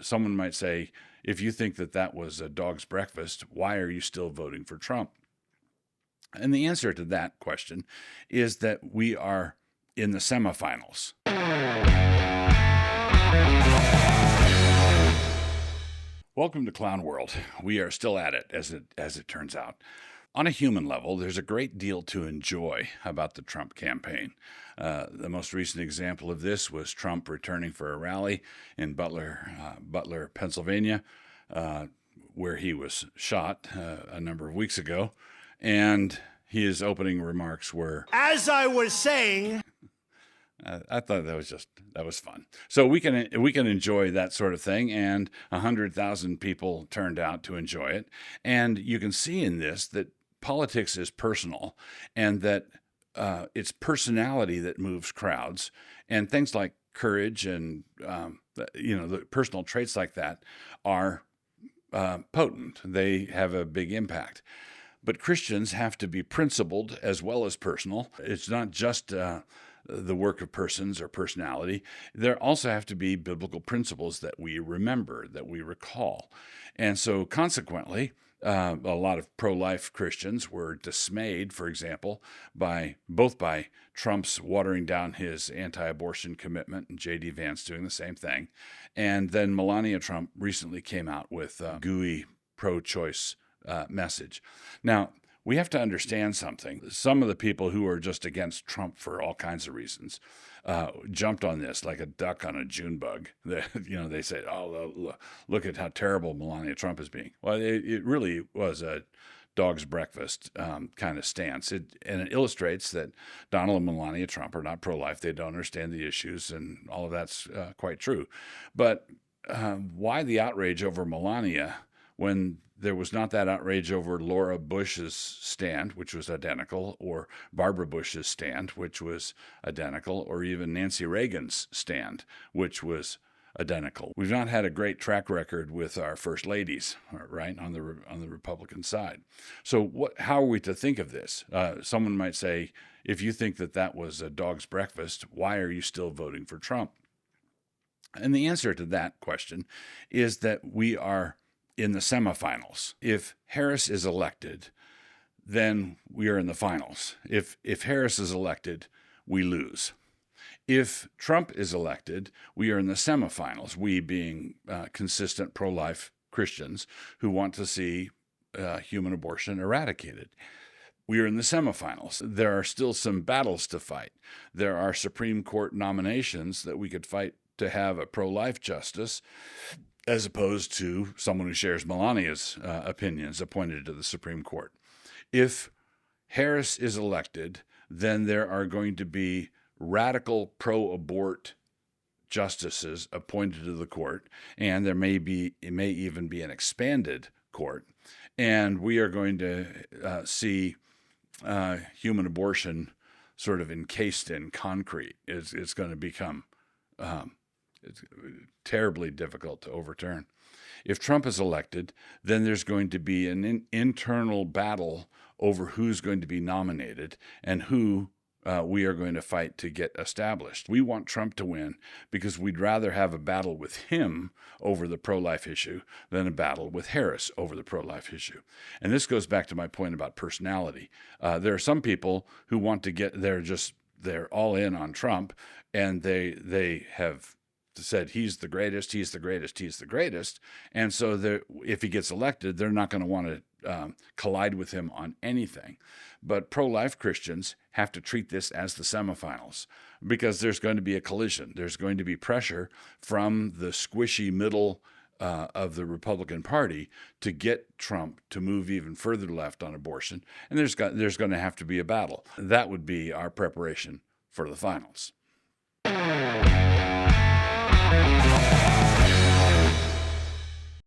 Someone might say, if you think that that was a dog's breakfast, why are you still voting for Trump? And the answer to that question is that we are in the semifinals. Welcome to Clown World. We are still at it, as it turns out. On a human level, there's a great deal to enjoy about the Trump campaign. The most recent example of this was Trump returning for a rally in Butler, Pennsylvania, where he was shot a number of weeks ago. And his opening remarks were, "As I was saying." I thought that was fun. So we can enjoy that sort of thing, and 100,000 people turned out to enjoy it. And you can see in this that politics is personal, and that it's personality that moves crowds, and things like courage and the personal traits like that are potent. They have a big impact. But Christians have to be principled as well as personal. It's not just the work of persons or personality. There also have to be biblical principles that we remember, that we recall. And so consequently, a lot of pro-life Christians were dismayed, for example, both by Trump's watering down his anti-abortion commitment and J.D. Vance doing the same thing. And then Melania Trump recently came out with a gooey pro-choice message. Now, we have to understand something. Some of the people who are just against Trump for all kinds of reasons jumped on this like a duck on a June bug. They said, "Oh, look at how terrible Melania Trump is being." Well, it really was a dog's breakfast kind of stance. And it illustrates that Donald and Melania Trump are not pro-life. They don't understand the issues, and all of that's quite true. But why the outrage over Melania when there was not that outrage over Laura Bush's stand, which was identical, or Barbara Bush's stand, which was identical, or even Nancy Reagan's stand, which was identical? We've not had a great track record with our first ladies, right, on the Republican side. So how are we to think of this? Someone might say, if you think that that was a dog's breakfast, why are you still voting for Trump? And the answer to that question is that we are in the semifinals. If Harris is elected, then we are in the finals. If Harris is elected, we lose. If Trump is elected, we are in the semifinals, we being consistent pro-life Christians who want to see human abortion eradicated. We are in the semifinals. There are still some battles to fight. There are Supreme Court nominations that we could fight to have a pro-life justice, as opposed to someone who shares Melania's opinions appointed to the Supreme Court. If Harris is elected, then there are going to be radical pro-abort justices appointed to the court, and it may even be an expanded court. And we are going to see human abortion sort of encased in concrete. It's going to become it's terribly difficult to overturn. If Trump is elected, then there's going to be an internal battle over who's going to be nominated and who we are going to fight to get established. We want Trump to win because we'd rather have a battle with him over the pro-life issue than a battle with Harris over the pro-life issue. And this goes back to my point about personality. There are some people who want to they're all in on Trump, and they have said he's the greatest, he's the greatest, he's the greatest. And so if he gets elected, they're not going to want to collide with him on anything. But pro-life Christians have to treat this as the semifinals because there's going to be a collision. There's going to be pressure from the squishy middle of the Republican Party to get Trump to move even further left on abortion. And there's going to have to be a battle. That would be our preparation for the finals.